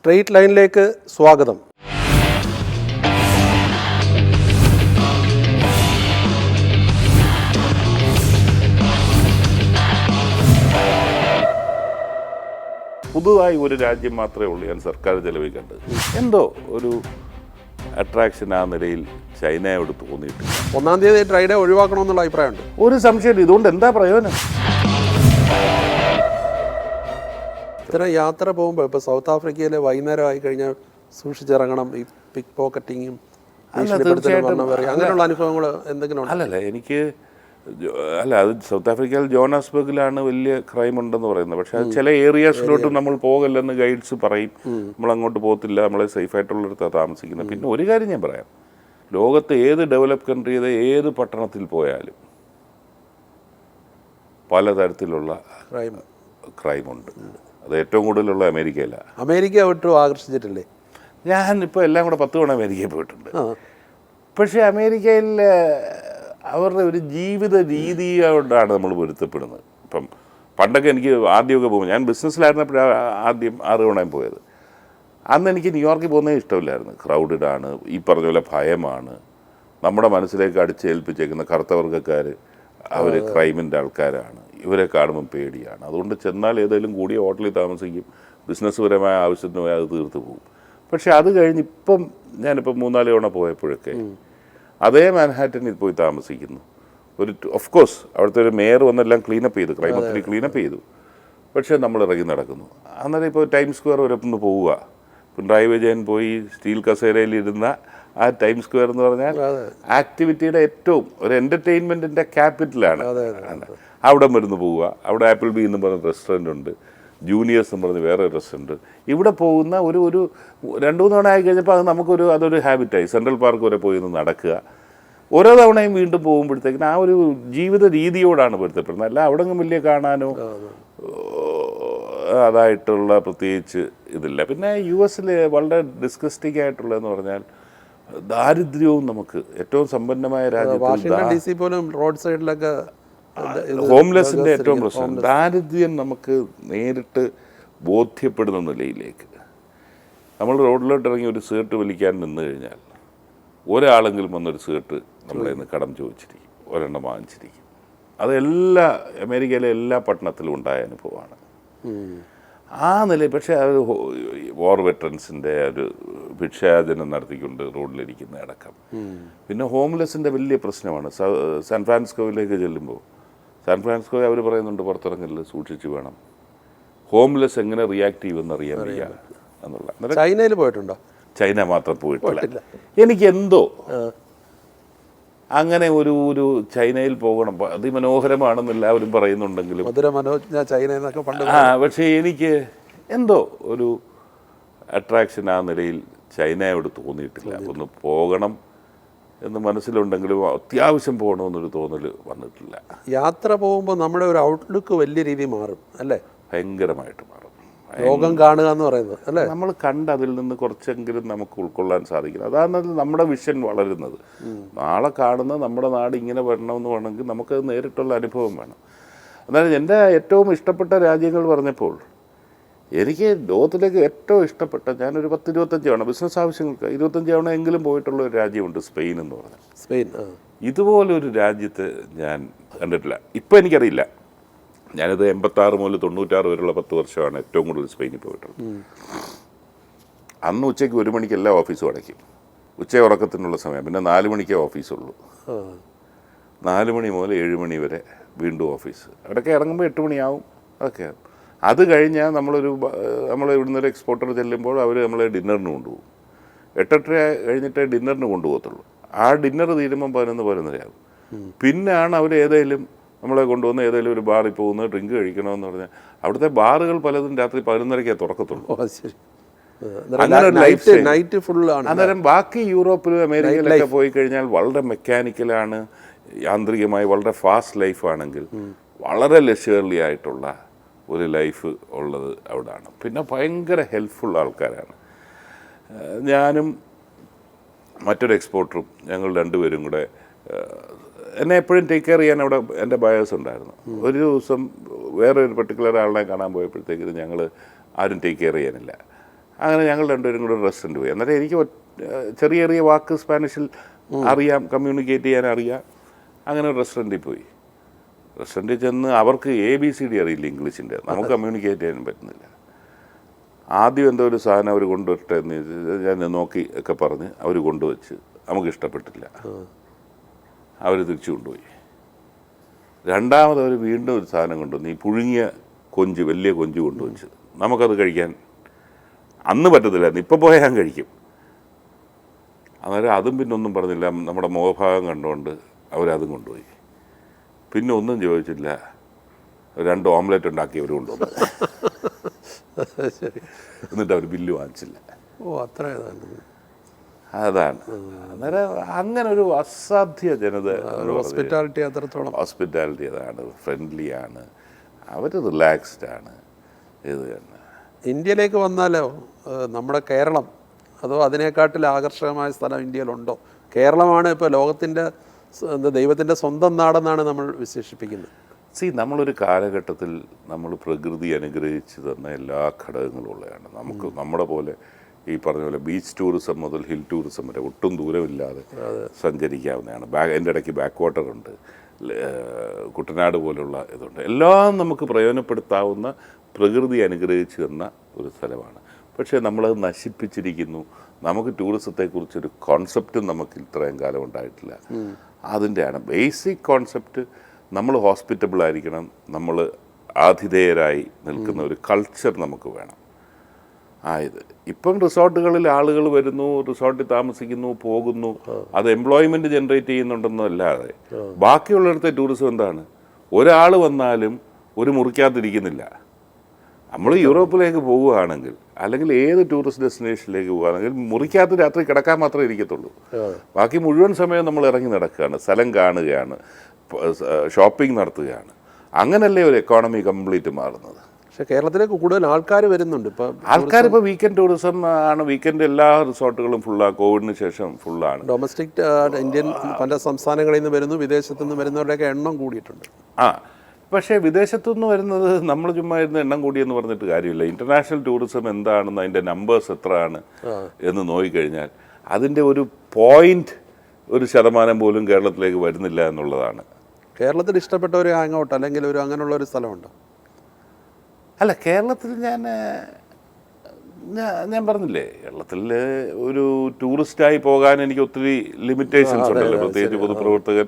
Straight ലൈനിലേക്ക് സ്വാഗതം. പുതുതായി ഒരു രാജ്യം മാത്രമേ ഉള്ളൂ ഞാൻ സർക്കാർ ചെലവഴിക്കേണ്ടത്. എന്തോ ഒരു അട്രാക്ഷൻ ആ നിലയിൽ ചൈനയോട് തോന്നിയിട്ടില്ല. ഒന്നാം തീയതി ട്രൈഡേ ഒഴിവാക്കണമെന്നുള്ള അഭിപ്രായമുണ്ട്. ഒരു സംശയമില്ല. ഇതുകൊണ്ട് എന്താ പ്രയോജനം? ഇത്തരം യാത്ര പോകുമ്പോൾ ഇപ്പോൾ സൗത്ത് ആഫ്രിക്കയിൽ വൈകുന്നേരം ആയി കഴിഞ്ഞാൽ സൂക്ഷിച്ചിറങ്ങണം. ഈ പിക്ക് പോക്കറ്റിങ്ങും അങ്ങനെയുള്ള അനുഭവങ്ങൾ എന്തെങ്കിലും ഉണ്ടോ? അല്ലല്ല, അത് സൗത്ത് ആഫ്രിക്കയിൽ ജോഹാനസ്ബർഗിലാണ് വലിയ ക്രൈം ഉണ്ടെന്ന് പറയുന്നത്. പക്ഷെ അത് ചില ഏരിയാസിലോട്ടും നമ്മൾ പോകല്ലെന്ന് ഗൈഡ്സ് പറയും. നമ്മൾ അങ്ങോട്ട് പോകത്തില്ല, നമ്മളെ സേഫായിട്ടുള്ളിടത്താണ് താമസിക്കുന്നത്. പിന്നെ ഒരു കാര്യം ഞാൻ പറയാം, ലോകത്തെ ഏത് ഡെവലപ്പ് കൺട്രിയുടെ ഏത് പട്ടണത്തിൽ പോയാലും പലതരത്തിലുള്ള ക്രൈമുണ്ട്. അത് ഏറ്റവും കൂടുതലുള്ള അമേരിക്കയിലാണ്. അമേരിക്ക വിട്ടു ആകർഷിച്ചിട്ടില്ലേ? ഞാൻ ഇപ്പോൾ എല്ലാം കൂടെ 10 തവണ അമേരിക്കയിൽ പോയിട്ടുണ്ട്. പക്ഷേ അമേരിക്കയിൽ അവരുടെ ഒരു ജീവിത രീതിയോടാണ് നമ്മൾ പൊരുത്തപ്പെടുന്നത്. ഇപ്പം പണ്ടൊക്കെ എനിക്ക് ആദ്യമൊക്കെ പോകുമ്പോൾ, ഞാൻ ബിസിനസ്സിലായിരുന്നപ്പോഴാണ് ആദ്യം 6 തവണയും പോയത്. അന്ന് എനിക്ക് ന്യൂയോർക്കിൽ പോകുന്നതേ ഇഷ്ടമില്ലായിരുന്നു. ക്രൗഡഡാണ്, ഈ പറഞ്ഞ പോലെ ഭയമാണ്. നമ്മുടെ മനസ്സിലേക്ക് അടിച്ചേൽപ്പിച്ചേക്കുന്ന കറുത്തവർഗ്ഗക്കാർ അവർ ക്രൈമിൻ്റെ ആൾക്കാരാണ്. ഇവരെ കാണുമ്പം പേടിയാണ്. അതുകൊണ്ട് ചെന്നാൽ ഏതെങ്കിലും കൂടിയ ഹോട്ടലിൽ താമസിക്കും, ബിസിനസ് പരമായ ആവശ്യത്തിന് പോയാൽ അത് തീർത്ത് പോകും. പക്ഷേ അത് കഴിഞ്ഞ് ഞാനിപ്പം 3-4 തവണ പോയപ്പോഴൊക്കെ അതേ മാൻഹാറ്റനിൽ പോയി താമസിക്കുന്നു. ഓഫ് കോഴ്സ് അവിടുത്തെ ഒരു മേയർ വന്നെല്ലാം ക്ലീനപ്പ് ചെയ്തു, ക്രൈം ഒത്തിരി ക്ലീനപ്പ് ചെയ്തു. പക്ഷേ നമ്മൾ ഇറങ്ങി നടക്കുന്നു. അന്നേരം ഇപ്പോൾ ടൈം സ്ക്വയർ വരെ ഒന്ന് പോവുക. പിണറായി വിജയൻ പോയി സ്റ്റീൽ കസേരയിലിരുന്ന ആ ടൈം സ്ക്വയർ എന്ന് പറഞ്ഞാൽ ആക്ടിവിറ്റിയുടെ ഏറ്റവും ഒരു എൻ്റർടൈൻമെൻറ്റിൻ്റെ ക്യാപിറ്റലാണ്. അവിടെ മരുന്ന് പോവുക. അവിടെ ആപ്പിൾ ബി എന്ന് പറഞ്ഞ റെസ്റ്റോറൻ്റ് ഉണ്ട്, ജൂനിയേഴ്സ് എന്ന് പറഞ്ഞ് വേറെ റെസ്റ്റോറൻറ്റ്. ഇവിടെ പോകുന്ന ഒരു 2-3 തവണ ആയി കഴിഞ്ഞപ്പോൾ അതൊരു ഹാബിറ്റായി. സെൻട്രൽ പാർക്ക് വരെ പോയി ഒന്ന് നടക്കുക. ഓരോ തവണയും വീണ്ടും പോകുമ്പോഴത്തേക്കിന് ആ ഒരു ജീവിത രീതിയോടാണ് പൊരുത്തപ്പെടുന്നത്. അല്ല അവിടെ വലിയ കാണാനോ അതായിട്ടുള്ള പ്രത്യേകിച്ച് ഇതില്ല. പിന്നെ US വളരെ ഡിസ്കസ്റ്റിംഗ് ആയിട്ടുള്ളതെന്ന് പറഞ്ഞാൽ ദാരിദ്ര്യവും. നമുക്ക് ഏറ്റവും സമ്പന്നമായ രാജ്യത്ത് പോലും റോഡ് സൈഡിലൊക്കെ ഹോംലെസ്സിൻ്റെ ഏറ്റവും പ്രശ്നം ദാരിദ്ര്യം നമുക്ക് നേരിട്ട് ബോധ്യപ്പെടുന്ന നിലയിലേക്ക്. നമ്മൾ റോഡിലോട്ട് ഇറങ്ങി ഒരു സീർട്ട് വലിക്കാൻ നിന്ന് കഴിഞ്ഞാൽ ഒരാളെങ്കിലും വന്നൊരു സീർട്ട് നമ്മളെ നിന്ന് കടം ചോദിച്ചിരിക്കും, ഒരെണ്ണം വാങ്ങിച്ചിരിക്കും. അത് അമേരിക്കയിലെ എല്ലാ പട്ടണത്തിലും ഉണ്ടായ അനുഭവമാണ് ആ നിലയിൽ. പക്ഷേ അത് വാർ വെറ്ററൻസിൻ്റെ ഒരു ഭിക്ഷാചനം നടത്തിക്കൊണ്ട് റോഡിലിരിക്കുന്ന അടക്കം. പിന്നെ ഹോംലെസ്സിൻ്റെ വലിയ പ്രശ്നമാണ്. സാൻ ഫ്രാൻസിസ്കോയിലേക്ക് ചെല്ലുമ്പോൾ അവർ പറയുന്നുണ്ട് പുറത്തിറങ്ങലിൽ സൂക്ഷിച്ച് വേണം. ഹോംലെസ് എങ്ങനെ റിയാക്ട് ചെയ്യുമെന്ന് അറിയാൻ വയ്യ എന്നുള്ള. ചൈനയിൽ പോയിട്ടുണ്ടോ? ചൈന മാത്രം പോയിട്ടില്ല. എനിക്ക് എന്തോ അങ്ങനെ ഒരു ചൈനയിൽ പോകണം, അതിമനോഹരമാണെന്ന് എല്ലാവരും പറയുന്നുണ്ടെങ്കിലും പക്ഷേ എനിക്ക് എന്തോ ഒരു അട്രാക്ഷൻ ആ നിലയിൽ ചൈനയോട് തോന്നിയിട്ടില്ല. ഒന്ന് പോകണം എന്ന് മനസ്സിലുണ്ടെങ്കിലും അത്യാവശ്യം പോകണമെന്നൊരു തോന്നൽ വന്നിട്ടില്ല. യാത്ര പോകുമ്പോൾ നമ്മുടെ ഒരു ഔട്ട്ലുക്ക് വലിയ രീതിയിൽ മാറും അല്ലേ? ഭയങ്കരമായിട്ട് മാറും. ലോകം കാണുക എന്ന് പറയുന്നത് അല്ലേ? നമ്മൾ കണ്ട് അതിൽ നിന്ന് കുറച്ചെങ്കിലും നമുക്ക് ഉൾക്കൊള്ളാൻ സാധിക്കണം. അതാണ് നമ്മുടെ വിഷൻ വളരുന്നത്. നാളെ കാണുന്ന നമ്മുടെ നാട് ഇങ്ങനെ വരണമെന്ന് വേണമെങ്കിൽ നമുക്കത് നേരിട്ടുള്ള അനുഭവം വേണം. അതായത് എൻ്റെ ഏറ്റവും ഇഷ്ടപ്പെട്ട രാജ്യങ്ങൾ പറഞ്ഞപ്പോൾ എനിക്ക് ലോകത്തിലേക്ക് ഏറ്റവും ഇഷ്ടപ്പെട്ട, ഞാനൊരു 10-25 തവണ ബിസിനസ് ആവശ്യങ്ങൾക്ക് 25 തവണ എങ്കിലും പോയിട്ടുള്ള ഒരു രാജ്യമുണ്ട്, സ്പെയിൻ എന്ന് പറഞ്ഞാൽ. സ്പെയിൻ ഇതുപോലൊരു രാജ്യത്ത് ഞാൻ കണ്ടിട്ടില്ല. ഇപ്പം എനിക്കറിയില്ല. ഞാനിത് 86 മുതൽ 96 വരെയുള്ള 10 വർഷമാണ് ഏറ്റവും കൂടുതൽ സ്പെയിനിൽ പോയിട്ടുള്ളത്. അന്ന് ഉച്ചയ്ക്ക് 1 മണിക്ക് എല്ലാ ഓഫീസും അടയ്ക്കും. ഉറക്കത്തിനുള്ള സമയം. പിന്നെ 4 മണിക്കേ ഓഫീസുള്ളൂ. 4 മണി മുതൽ 7 മണി വരെ വീണ്ടും ഓഫീസ്. ഇടയ്ക്ക് ഇറങ്ങുമ്പോൾ 8 മണിയാവും. അതൊക്കെ അത് കഴിഞ്ഞാൽ നമ്മൾ ഇവിടുന്ന് ഒരു എക്സ്പോർട്ടർ ചെല്ലുമ്പോൾ അവർ നമ്മളെ ഡിന്നറിന് കൊണ്ടുപോകും. 8:30 കഴിഞ്ഞിട്ടേ ഡിന്നറിന് കൊണ്ടുപോകത്തുള്ളൂ. ആ ഡിന്നർ തീരുമ്പം 11-11:30 പിന്നെയാണ് അവർ നമ്മളെ കൊണ്ടുവന്ന് ഏതെങ്കിലും ഒരു ബാറിൽ പോകുന്നത് ഡ്രിങ്ക് കഴിക്കണമെന്ന് പറഞ്ഞാൽ അവിടുത്തെ ബാറുകൾ പലതും രാത്രി 11:30 തുറക്കത്തുള്ളൂ. അങ്ങനെ ഒരു ലൈഫ് സ്റ്റൈൽ. അന്നേരം ബാക്കി യൂറോപ്പിലും അമേരിക്കയിലൊക്കെ പോയി കഴിഞ്ഞാൽ വളരെ മെക്കാനിക്കലാണ്, യാന്ത്രികമായി വളരെ ഫാസ്റ്റ് ലൈഫാണെങ്കിൽ വളരെ ലക്ഷേർലി ആയിട്ടുള്ള ഒരു ലൈഫ് ഉള്ളത് അവിടെയാണ്. പിന്നെ ഭയങ്കര ഹെൽപ്ഫുൾ ആൾക്കാരാണ്. ഞാനും മറ്റൊരു എക്സ്പോർട്ടറും ഞങ്ങൾ 2 പേരും കൂടെ എന്നെ എപ്പോഴും ടേക്ക് കെയർ ചെയ്യാൻ അവിടെ എൻ്റെ ബയേഴ്സ് ഉണ്ടായിരുന്നു. ഒരു ദിവസം വേറെ ഒരു പെർട്ടിക്കുലർ ആളിനെ കാണാൻ പോയപ്പോഴത്തേക്കിന് ഞങ്ങൾ ആരും ടേക്ക് കെയർ ചെയ്യാനില്ല. അങ്ങനെ ഞങ്ങൾ രണ്ടുപേരും കൂടെ റെസ്റ്റോറൻറ്റ് പോയി. അന്നേരം എനിക്ക് ചെറിയ ചെറിയ വാക്ക് സ്പാനിഷിൽ അറിയാം, കമ്മ്യൂണിക്കേറ്റ് ചെയ്യാൻ അറിയാം. അങ്ങനെ ഒരു റെസ്റ്റോറൻറ്റിൽ പോയി. റെസ്റ്റോറൻറ്റിൽ ചെന്ന് അവർക്ക് ABCD അറിയില്ല ഇംഗ്ലീഷിൻ്റെ, നമുക്ക് കമ്മ്യൂണിക്കേറ്റ് ചെയ്യാൻ പറ്റുന്നില്ല. ആദ്യം എന്തോ ഒരു സാധനം അവർ കൊണ്ടുവരട്ടെ എന്ന് ഞാൻ നോക്കി ഒക്കെ പറഞ്ഞ് അവർ കൊണ്ടുവച്ച് നമുക്ക് ഇഷ്ടപ്പെട്ടില്ല. അവർ തിരിച്ചു കൊണ്ടുപോയി. രണ്ടാമത് അവർ വീണ്ടും ഒരു സാധനം കൊണ്ടുവന്ന്, ഈ പുഴുങ്ങിയ കൊഞ്ച്, വലിയ കൊഞ്ച് കൊണ്ടുവച്ച് നമുക്കത് കഴിക്കാൻ അന്ന് പറ്റത്തില്ലായിരുന്നു, ഇപ്പം പോയാൽ ഞാൻ കഴിക്കും. അന്നേരം അതും പിന്നെ ഒന്നും പറഞ്ഞില്ല. നമ്മുടെ മുഖഭാഗം കണ്ടുകൊണ്ട് അവരതും കൊണ്ടുപോയി. പിന്നെ ഒന്നും ചോദിച്ചില്ല, 2 ഓംലെറ്റ് ഉണ്ടാക്കി അവർ കൊണ്ടുവന്നു. ശരി. എന്നിട്ട് അവർ ബില്ല് വാങ്ങിച്ചില്ല. അത്ര അതാണ്. അന്നേരം അങ്ങനെ ഒരു അസാധ്യ ജനത. ഹോസ്പിറ്റാലിറ്റി അത്രത്തോളം. ഹോസ്പിറ്റാലിറ്റി അതാണ്, ഫ്രണ്ട്ലി ആണ്, അവർ റിലാക്സ്ഡ് ആണ്. ഇത് തന്നെ. ഇന്ത്യയിലേക്ക് വന്നാലോ നമ്മുടെ കേരളം, അതോ അതിനേക്കാട്ടിൽ ആകർഷകമായ സ്ഥലം ഇന്ത്യയിലുണ്ടോ? കേരളമാണ് ഇപ്പോൾ ലോകത്തിൻ്റെ ദൈവത്തിൻ്റെ സ്വന്തം നാടെന്നാണ് നമ്മൾ വിശേഷിപ്പിക്കുന്നത്. നമ്മളൊരു കാലഘട്ടത്തിൽ നമ്മൾ പ്രകൃതി അനുഗ്രഹിച്ച് തന്ന എല്ലാ ഘടകങ്ങളും ഉള്ളതാണ്. നമുക്ക് നമ്മുടെ പോലെ ഈ പറഞ്ഞ പോലെ ബീച്ച് ടൂറിസം മുതൽ ഹിൽ ടൂറിസം വരെ ഒട്ടും ദൂരമില്ലാതെ സഞ്ചരിക്കാവുന്നതാണ്. എൻ്റെ ഇടയ്ക്ക് ബാക്ക് വാട്ടർ ഉണ്ട്, കുട്ടനാട് പോലുള്ള ഇതുണ്ട്. എല്ലാം നമുക്ക് പ്രയോജനപ്പെടുത്താവുന്ന പ്രകൃതി അനുഗ്രഹിച്ച് തന്ന ഒരു സ്ഥലമാണ്. പക്ഷേ നമ്മളത് നശിപ്പിച്ചിരിക്കുന്നു. നമുക്ക് ടൂറിസത്തെക്കുറിച്ചൊരു കോൺസെപ്റ്റും നമുക്ക് ഇത്രയും കാലം ഉണ്ടായിട്ടില്ല. അതിൻ്റെയാണ് ബേസിക് കോൺസെപ്റ്റ്. നമ്മൾ ഹോസ്പിറ്റബിൾ ആയിരിക്കണം, നമ്മൾ ആതിഥേയരായി നിൽക്കുന്ന ഒരു കൾച്ചർ നമുക്ക് വേണം. ഇപ്പം റിസോർട്ടുകളിൽ ആളുകൾ വരുന്നു, റിസോർട്ടിൽ താമസിക്കുന്നു, പോകുന്നു, അത് എംപ്ലോയ്മെൻറ്റ് ജനറേറ്റ് ചെയ്യുന്നുണ്ടെന്നല്ലാതെ ബാക്കിയുള്ളിടത്തെ ടൂറിസം എന്താണ്? ഒരാൾ വന്നാലും ഒരു മുറിക്കകത്തിരിക്കുന്നില്ല. നമ്മൾ യൂറോപ്പിലേക്ക് പോവുകയാണെങ്കിൽ, അല്ലെങ്കിൽ ഏത് ടൂറിസ്റ്റ് ഡെസ്റ്റിനേഷനിലേക്ക് പോവുകയാണെങ്കിൽ മുറിക്കകത്ത് രാത്രി കിടക്കാൻ മാത്രമേ ഇരിക്കത്തുള്ളൂ. ബാക്കി മുഴുവൻ സമയം നമ്മൾ ഇറങ്ങി നടക്കുകയാണ്, സ്ഥലം കാണുകയാണ്, ഷോപ്പിംഗ് നടത്തുകയാണ്. അങ്ങനല്ലേ ഒരു എക്കോണമി കംപ്ലീറ്റ് മാറുന്നത്. പക്ഷേ കേരളത്തിലേക്ക് കൂടുതൽ ആൾക്കാർ വരുന്നുണ്ട്. ഇപ്പോൾ വീക്കെൻഡ് ടൂറിസം ആണ്. വീക്കെൻഡ് എല്ലാ റിസോർട്ടുകളും ഫുള്ളാണ്. കോവിഡിന് ശേഷം ഫുള്ളാണ്. ഡൊമസ്റ്റിക് ഇന്ത്യൻ പല സംസ്ഥാനങ്ങളിൽ നിന്ന് വരുന്നു, വിദേശത്തു നിന്ന് വരുന്നവരുടെയൊക്കെ എണ്ണം കൂടിയിട്ടുണ്ട്. പക്ഷേ വിദേശത്തുനിന്ന് വരുന്നത് നമ്മൾ ചുമ്മാ ഇരുന്ന് എണ്ണം കൂടിയെന്ന് പറഞ്ഞിട്ട് കാര്യമില്ല. ഇൻ്റർനാഷണൽ ടൂറിസം എന്താണെന്ന്, അതിൻ്റെ നമ്പേഴ്സ് എത്രയാണ് എന്ന് നോക്കിക്കഴിഞ്ഞാൽ അതിൻ്റെ ഒരു പോയിന്റ്, 1% പോലും കേരളത്തിലേക്ക് വരുന്നില്ല എന്നുള്ളതാണ്. കേരളത്തിൽ ഇഷ്ടപ്പെട്ട ഒരു ഹാങ് ഔട്ട് അല്ലെങ്കിൽ ഒരു അങ്ങനെയുള്ള ഒരു സ്ഥലമുണ്ടോ? അല്ല, കേരളത്തിൽ ഞാൻ പറഞ്ഞില്ലേ, കേരളത്തിൽ ഒരു ടൂറിസ്റ്റായി പോകാൻ എനിക്ക് ഒത്തിരി ലിമിറ്റേഷൻസ് ഉണ്ടല്ലോ, പ്രത്യേകിച്ച് പൊതുപ്രവർത്തകൻ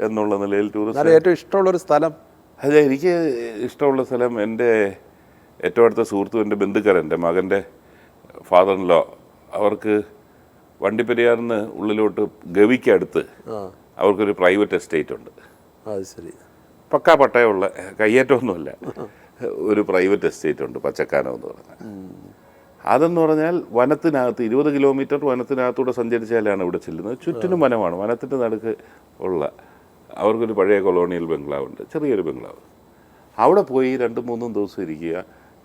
എന്നുള്ള നിലയിൽ. ടൂറിസ്റ്റ് ഏറ്റവും ഇഷ്ടമുള്ളൊരു സ്ഥലം? അതെ, എനിക്ക് ഇഷ്ടമുള്ള സ്ഥലം എൻ്റെ ഏറ്റവും അടുത്ത സുഹൃത്തും എൻ്റെ ബന്ധുക്കാരൻ, എൻ്റെ മകൻ്റെ ഫാദർ ഇൻ ലോ, അവർക്ക് വണ്ടിപ്പെരിയാറിന് ഉള്ളിലോട്ട് ഗവിക്കടുത്ത് അവർക്കൊരു പ്രൈവറ്റ് എസ്റ്റേറ്റ് ഉണ്ട്. അത് ശരി. പക്കാ പട്ടയമുള്ള, കയ്യേറ്റമൊന്നുമല്ല, ഒരു പ്രൈവറ്റ് എസ്റ്റേറ്റ് ഉണ്ട്, പച്ചക്കാനം എന്ന് പറഞ്ഞാൽ. അതെന്ന് പറഞ്ഞാൽ വനത്തിനകത്ത് 20 കിലോമീറ്റർ വനത്തിനകത്തൂടെ സഞ്ചരിച്ചാലാണ് ഇവിടെ ചെല്ലുന്നത്. ചുറ്റിനും വനമാണ്. വനത്തിൻ്റെ നടുക്ക് ഉള്ള അവർക്കൊരു പഴയ കൊളോണിയൽ ബംഗ്ലാവുണ്ട്, ചെറിയൊരു ബംഗ്ലാവ്. അവിടെ പോയി 2-3 ദിവസം ഇരിക്കുക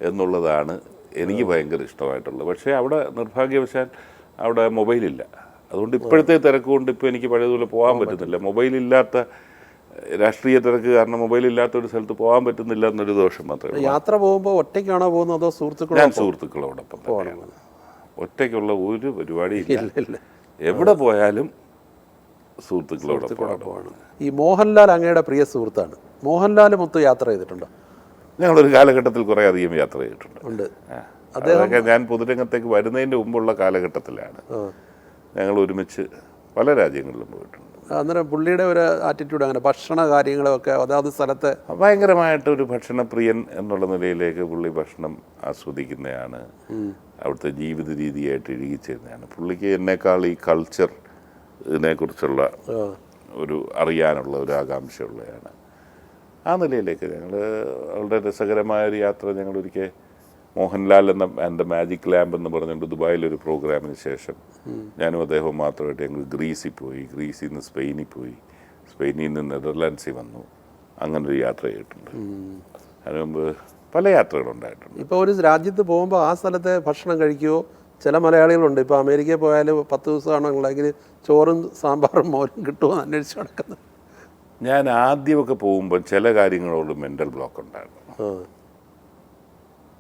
എന്നുള്ളതാണ് എനിക്ക് ഭയങ്കര ഇഷ്ടമായിട്ടുള്ളത്. പക്ഷേ അവിടെ നിർഭാഗ്യവശാൽ അവിടെ മൊബൈലില്ല. അതുകൊണ്ട് ഇപ്പോഴത്തെ തിരക്ക് കൊണ്ട് ഇപ്പോൾ എനിക്ക് പഴയതുപോലെ പോകാൻ പറ്റുന്നില്ല. മൊബൈലില്ലാത്ത, രാഷ്ട്രീയ തിരക്ക് കാരണം മൊബൈലില്ലാത്ത ഒരു സ്ഥലത്ത് പോകാൻ പറ്റുന്നില്ല എന്നൊരു ദോഷം മാത്രമേ. യാത്ര പോകുമ്പോൾ ഒറ്റയ്ക്കാണോ പോകുന്നത് അതോ സുഹൃത്തുക്കളോ? ഞാൻ സുഹൃത്തുക്കളോടൊപ്പം പോകണം. ഒറ്റയ്ക്കുള്ള ഒരു പരിപാടിയില്ല. എവിടെ പോയാലും സുഹൃത്തുക്കളോടൊപ്പം. ഈ മോഹൻലാൽ അങ്ങയുടെ പ്രിയ സുഹൃത്താണ്. മോഹൻലാൽ മൊത്തം യാത്ര ചെയ്തിട്ടുണ്ടോ? ഞങ്ങളൊരു കാലഘട്ടത്തിൽ കുറേ അധികം യാത്ര ചെയ്തിട്ടുണ്ട്. അതൊക്കെ ഞാൻ പൊതുരംഗത്തേക്ക് വരുന്നതിൻ്റെ മുമ്പുള്ള കാലഘട്ടത്തിലാണ് ഞങ്ങൾ ഒരുമിച്ച് പല രാജ്യങ്ങളിലും പോയിട്ടുണ്ട്. അന്നേരം പുള്ളിയുടെ ഒരു ആറ്റിറ്റ്യൂഡ് അങ്ങനെ ഭക്ഷണ കാര്യങ്ങളൊക്കെ അതാത് സ്ഥലത്തെ ഭയങ്കരമായിട്ടൊരു ഭക്ഷണപ്രിയൻ എന്നുള്ള നിലയിലേക്ക് പുള്ളി ഭക്ഷണം ആസ്വദിക്കുന്നതാണ്. അവിടുത്തെ ജീവിത രീതിയായിട്ട് ഇഴുകിച്ചേരുന്നതാണ്. പുള്ളിക്ക് എന്നേക്കാൾ ഈ കൾച്ചർ ഇതിനെക്കുറിച്ചുള്ള ഒരു അറിയാനുള്ള ഒരു ആകാംക്ഷയുള്ളതാണ്. ആ നിലയിലേക്ക് ഞങ്ങൾ വളരെ രസകരമായൊരു യാത്ര ഞങ്ങളൊരിക്കൽ മോഹൻലാൽ ആൻഡ് മാജിക് ലാമ്പ് എന്ന് പറഞ്ഞുകൊണ്ട് ദുബായിലൊരു പ്രോഗ്രാമിന് ശേഷം ഞാനും അദ്ദേഹവും മാത്രമായിട്ട് ഞങ്ങൾ ഗ്രീസിൽ പോയി. ഗ്രീസിൽ നിന്ന് സ്പെയിനിൽ പോയി. സ്പെയിനിൽ നിന്ന് നെതർലാൻഡ്സിൽ വന്നു. അങ്ങനൊരു യാത്ര ചെയ്തിട്ടുണ്ട്. അതിന് മുമ്പ് പല യാത്രകളുണ്ടായിട്ടുണ്ട്. ഇപ്പോൾ ഒരു രാജ്യത്ത് പോകുമ്പോൾ ആ സ്ഥലത്തെ ഭക്ഷണം കഴിക്കുമോ? ചില മലയാളികളുണ്ട്, ഇപ്പോൾ അമേരിക്കയിൽ പോയാൽ 10 ദിവസമാണെങ്കിൽ ചോറും സാമ്പാറും മോരും കിട്ടുമോ എന്ന് അന്വേഷിച്ച് നടക്കുന്നത്. ഞാൻ ആദ്യമൊക്കെ പോകുമ്പോൾ ചില കാര്യങ്ങളോട് മെൻ്റൽ ബ്ലോക്ക് ഉണ്ടായിരുന്നു.